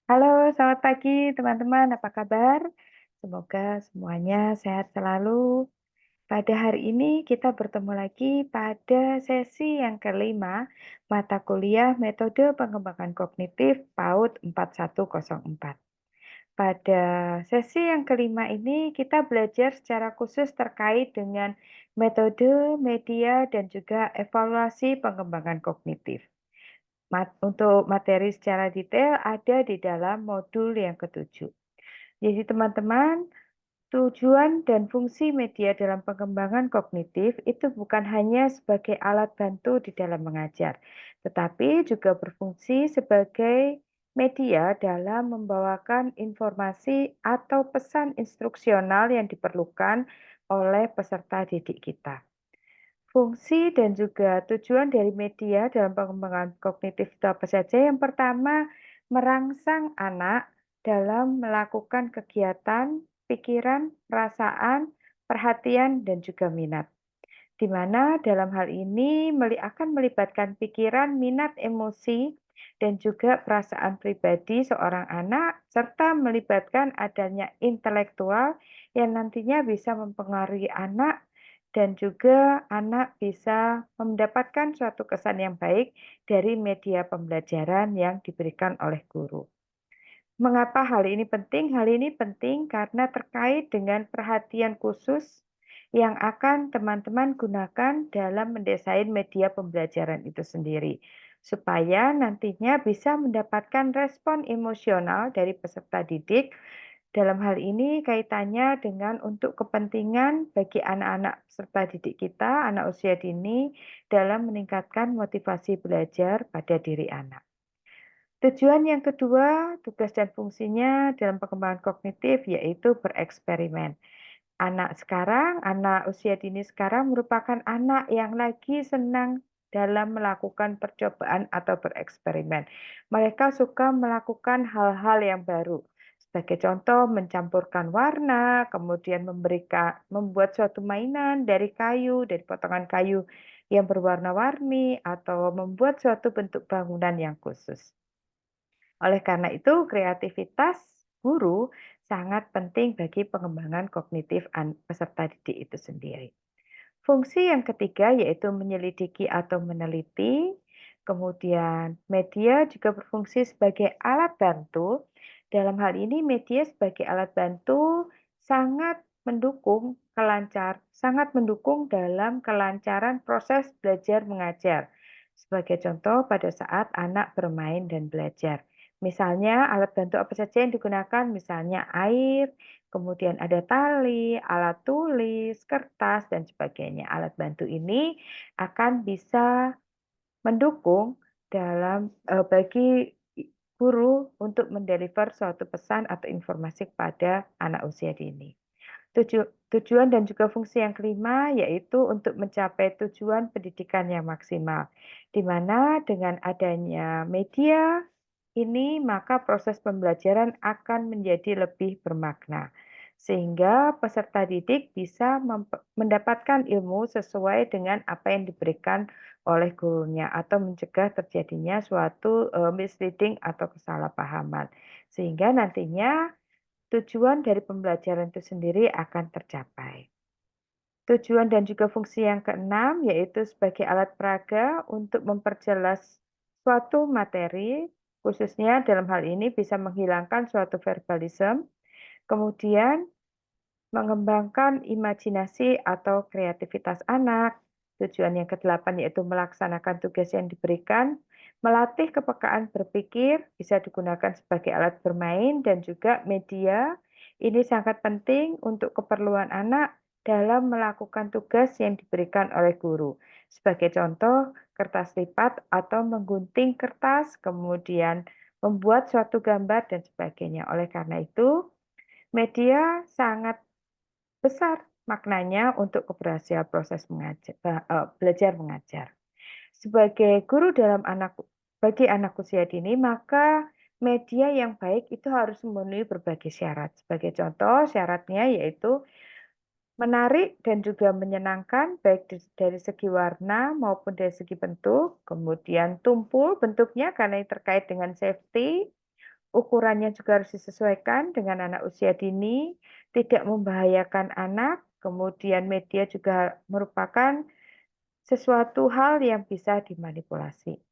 Halo, selamat pagi teman-teman. Apa kabar? Semoga semuanya sehat selalu. Pada hari ini kita bertemu lagi pada sesi yang kelima mata kuliah Metode Pengembangan Kognitif PAUD 4104. Pada sesi yang kelima ini kita belajar secara khusus terkait dengan metode, media, dan juga evaluasi pengembangan kognitif. Untuk materi secara detail ada di dalam modul yang ketujuh. Jadi teman-teman, tujuan dan fungsi media dalam pengembangan kognitif itu bukan hanya sebagai alat bantu di dalam mengajar, tetapi juga berfungsi sebagai media dalam membawakan informasi atau pesan instruksional yang diperlukan oleh peserta didik kita. Fungsi dan juga tujuan dari media dalam pengembangan kognitif itu apa saja? Yang pertama, merangsang anak dalam melakukan kegiatan, pikiran, perasaan, perhatian, dan juga minat. Di mana dalam hal ini akan melibatkan pikiran, minat, emosi, dan juga perasaan pribadi seorang anak, serta melibatkan adanya intelektual yang nantinya bisa mempengaruhi anak dan juga anak bisa mendapatkan suatu kesan yang baik dari media pembelajaran yang diberikan oleh guru. Mengapa hal ini penting? Hal ini penting karena terkait dengan perhatian khusus yang akan teman-teman gunakan dalam mendesain media pembelajaran itu sendiri, supaya nantinya bisa mendapatkan respon emosional dari peserta didik. Dalam hal ini kaitannya dengan untuk kepentingan bagi anak-anak peserta didik kita, anak usia dini, dalam meningkatkan motivasi belajar pada diri anak. Tujuan yang kedua, tugas dan fungsinya dalam pengembangan kognitif yaitu bereksperimen. Anak usia dini sekarang merupakan anak yang lagi senang dalam melakukan percobaan atau bereksperimen. Mereka suka melakukan hal-hal yang baru. Sebagai contoh, mencampurkan warna, kemudian membuat suatu mainan dari potongan kayu yang berwarna-warni, atau membuat suatu bentuk bangunan yang khusus. Oleh karena itu, kreativitas guru sangat penting bagi pengembangan kognitif peserta didik itu sendiri. Fungsi yang ketiga yaitu menyelidiki atau meneliti. Kemudian media juga berfungsi sebagai alat bantu. Dalam hal ini media sebagai alat bantu sangat mendukung dalam kelancaran proses belajar mengajar. Sebagai contoh pada saat anak bermain dan belajar. Misalnya alat bantu apa saja yang digunakan? Misalnya air, kemudian ada tali, alat tulis, kertas, dan sebagainya. Alat bantu ini akan bisa mendukung bagi guru untuk mendeliver suatu pesan atau informasi kepada anak usia dini. Tujuan dan juga fungsi yang kelima yaitu untuk mencapai tujuan pendidikan yang maksimal, di mana dengan adanya media ini maka proses pembelajaran akan menjadi lebih bermakna, sehingga peserta didik bisa mendapatkan ilmu sesuai dengan apa yang diberikan oleh gurunya atau mencegah terjadinya suatu misleading atau kesalahpahaman, sehingga nantinya tujuan dari pembelajaran itu sendiri akan tercapai. Tujuan dan juga fungsi yang keenam yaitu sebagai alat peraga untuk memperjelas suatu materi, khususnya dalam hal ini bisa menghilangkan suatu verbalisme, kemudian mengembangkan imajinasi atau kreativitas anak. Tujuan yang kedelapan yaitu melaksanakan tugas yang diberikan, melatih kepekaan berpikir, bisa digunakan sebagai alat bermain dan juga media. Ini sangat penting untuk keperluan anak dalam melakukan tugas yang diberikan oleh guru. Sebagai contoh, kertas lipat atau menggunting kertas, kemudian membuat suatu gambar dan sebagainya. Oleh karena itu, media sangat besar maknanya untuk keberhasilan proses belajar mengajar. Sebagai guru bagi anak usia dini, maka media yang baik itu harus memenuhi berbagai syarat. Sebagai contoh, syaratnya yaitu menarik dan juga menyenangkan baik dari segi warna maupun dari segi bentuk, kemudian tumpul bentuknya karena ini terkait dengan safety, Ukurannya juga harus disesuaikan dengan anak usia dini, tidak membahayakan anak, kemudian media juga merupakan sesuatu hal yang bisa dimanipulasi.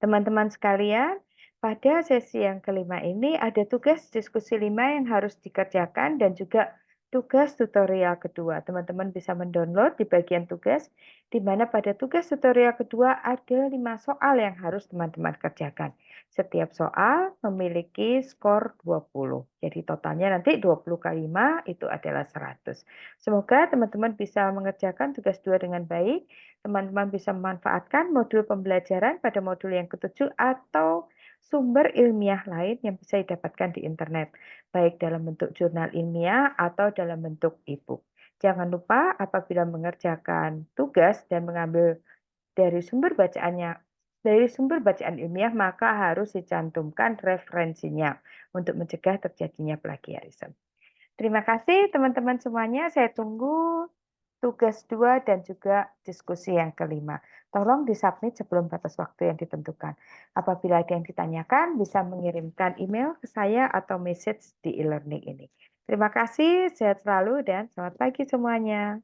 Teman-teman sekalian, pada sesi yang kelima ini ada tugas diskusi 5 yang harus dikerjakan dan juga tugas tutorial kedua. Teman-teman bisa mendownload di bagian tugas, di mana pada tugas tutorial kedua ada 5 soal yang harus teman-teman kerjakan. Setiap soal memiliki skor 20. Jadi totalnya nanti 20 kali 5 itu adalah 100. Semoga teman-teman bisa mengerjakan tugas 2 dengan baik. Teman-teman bisa memanfaatkan modul pembelajaran pada modul yang ketujuh atau sumber ilmiah lain yang bisa didapatkan di internet, baik dalam bentuk jurnal ilmiah atau dalam bentuk e-book. Jangan lupa apabila mengerjakan tugas dan mengambil dari sumber bacaannya dari sumber bacaan ilmiah, maka harus dicantumkan referensinya untuk mencegah terjadinya plagiarisme. Terima kasih teman-teman semuanya. Saya tunggu tugas 2 dan juga diskusi yang kelima. Tolong disubmit sebelum batas waktu yang ditentukan. Apabila ada yang ditanyakan, bisa mengirimkan email ke saya atau message di e-learning ini. Terima kasih, sehat selalu dan selamat pagi semuanya.